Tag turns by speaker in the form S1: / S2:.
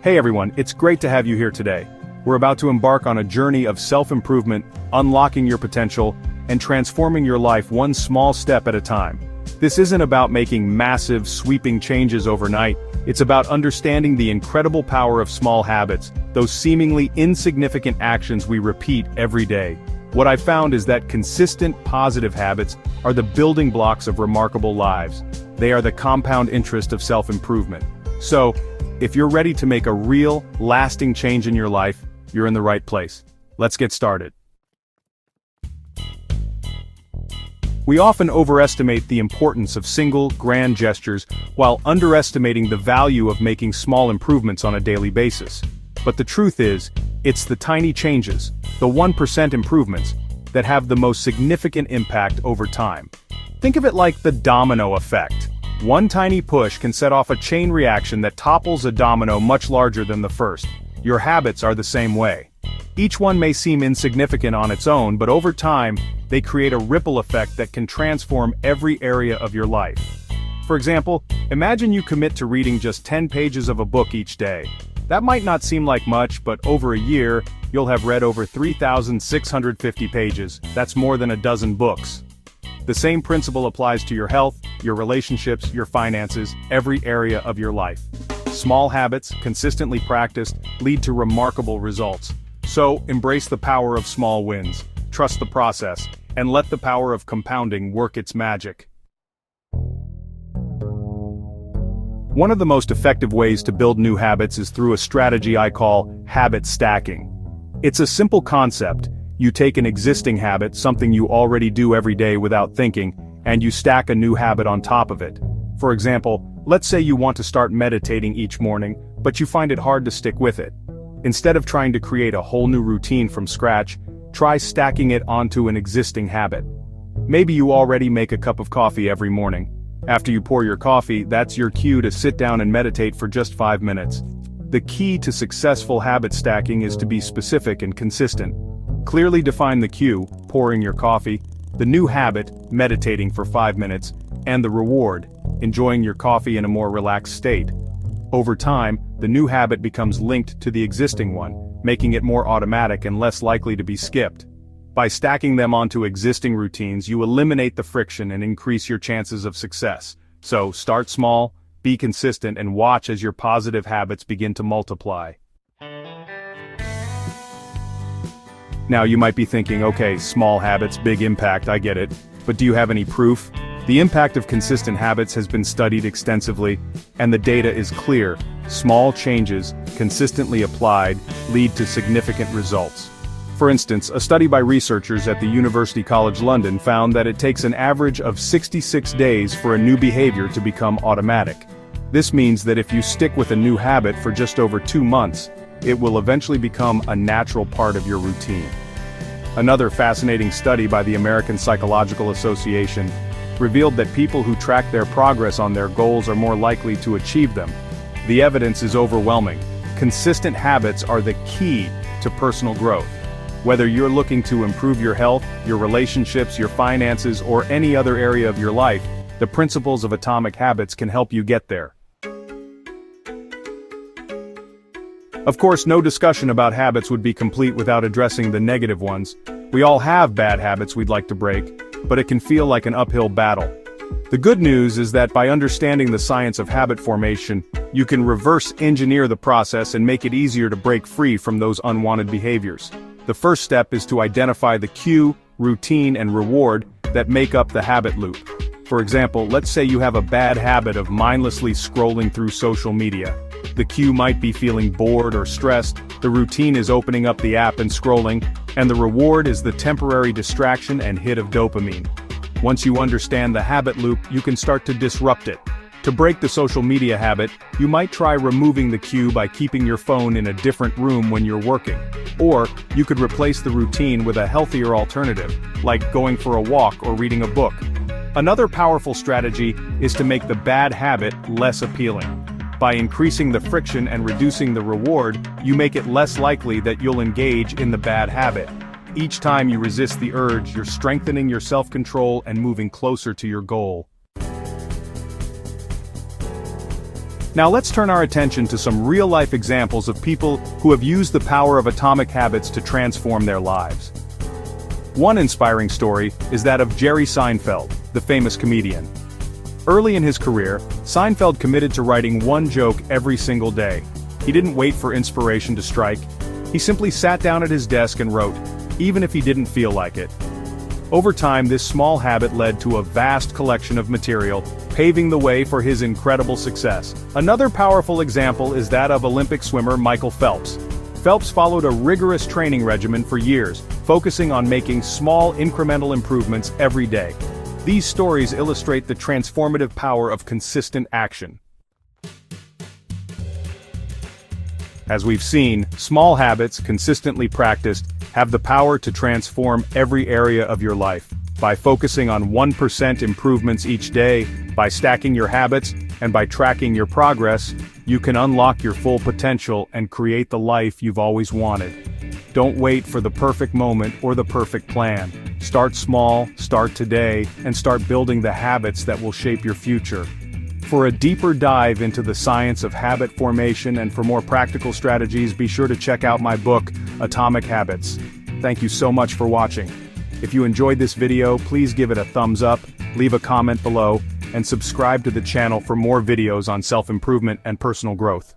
S1: Hey everyone, it's great to have you here today. We're about to embark on a journey of self-improvement, unlocking your potential, and transforming your life one small step at a time. This isn't about making massive, sweeping changes overnight. It's about understanding the incredible power of small habits, those seemingly insignificant actions we repeat every day. What I've found is that consistent, positive habits are the building blocks of remarkable lives. They are the compound interest of self-improvement. So, if you're ready to make a real, lasting change in your life, you're in the right place. Let's get started. We often overestimate the importance of single, grand gestures while underestimating the value of making small improvements on a daily basis. But the truth is, it's the tiny changes, the 1% improvements, that have the most significant impact over time. Think of it like the domino effect. One tiny push can set off a chain reaction that topples a domino much larger than the first. Your habits are the same way. Each one may seem insignificant on its own, but over time, they create a ripple effect that can transform every area of your life. For example, imagine you commit to reading just 10 pages of a book each day. That might not seem like much, but over a year, you'll have read over 3,650 pages. That's more than a dozen books. The same principle applies to your health, your relationships, your finances, every area of your life. Small habits, consistently practiced, lead to remarkable results. So, embrace the power of small wins, trust the process, and let the power of compounding work its magic. One of the most effective ways to build new habits is through a strategy I call habit stacking. It's a simple concept. You take an existing habit, something you already do every day without thinking, and you stack a new habit on top of it. For example, let's say you want to start meditating each morning, but you find it hard to stick with it. Instead of trying to create a whole new routine from scratch, try stacking it onto an existing habit. Maybe you already make a cup of coffee every morning. After you pour your coffee, that's your cue to sit down and meditate for just 5 minutes. The key to successful habit stacking is to be specific and consistent. Clearly define the cue, pouring your coffee, the new habit, meditating for 5 minutes, and the reward, enjoying your coffee in a more relaxed state. Over time, the new habit becomes linked to the existing one, making it more automatic and less likely to be skipped. By stacking them onto existing routines, you eliminate the friction and increase your chances of success. So, start small, be consistent, and watch as your positive habits begin to multiply. Now you might be thinking, okay, small habits, big impact, I get it. But do you have any proof? The impact of consistent habits has been studied extensively, and the data is clear. Small changes, consistently applied, lead to significant results. For instance, a study by researchers at the University College London found that it takes an average of 66 days for a new behavior to become automatic. This means that if you stick with a new habit for just over 2 months, it will eventually become a natural part of your routine. Another fascinating study by the American Psychological Association revealed that people who track their progress on their goals are more likely to achieve them. The evidence is overwhelming. Consistent habits are the key to personal growth. Whether you're looking to improve your health, your relationships, your finances, or any other area of your life, the principles of Atomic Habits can help you get there. Of course, no discussion about habits would be complete without addressing the negative ones. We all have bad habits we'd like to break, but it can feel like an uphill battle. The good news is that by understanding the science of habit formation, you can reverse engineer the process and make it easier to break free from those unwanted behaviors. The first step is to identify the cue, routine, and reward that make up the habit loop. For example, let's say you have a bad habit of mindlessly scrolling through social media. The cue might be feeling bored or stressed, the routine is opening up the app and scrolling, and the reward is the temporary distraction and hit of dopamine. Once you understand the habit loop, you can start to disrupt it. To break the social media habit, you might try removing the cue by keeping your phone in a different room when you're working. Or, you could replace the routine with a healthier alternative, like going for a walk or reading a book. Another powerful strategy is to make the bad habit less appealing. By increasing the friction and reducing the reward, you make it less likely that you'll engage in the bad habit. Each time you resist the urge, you're strengthening your self-control and moving closer to your goal. Now let's turn our attention to some real-life examples of people who have used the power of atomic habits to transform their lives. One inspiring story is that of Jerry Seinfeld, the famous comedian. Early in his career, Seinfeld committed to writing one joke every single day. He didn't wait for inspiration to strike. He simply sat down at his desk and wrote, even if he didn't feel like it. Over time, this small habit led to a vast collection of material, paving the way for his incredible success. Another powerful example is that of Olympic swimmer Michael Phelps. Phelps followed a rigorous training regimen for years, focusing on making small incremental improvements every day. These stories illustrate the transformative power of consistent action. As we've seen, small habits, consistently practiced, have the power to transform every area of your life. By focusing on 1% improvements each day, by stacking your habits, and by tracking your progress, you can unlock your full potential and create the life you've always wanted. Don't wait for the perfect moment or the perfect plan. Start small, start today, and start building the habits that will shape your future. For a deeper dive into the science of habit formation and for more practical strategies, be sure to check out my book, Atomic Habits. Thank you so much for watching. If you enjoyed this video, please give it a thumbs up, leave a comment below, and subscribe to the channel for more videos on self-improvement and personal growth.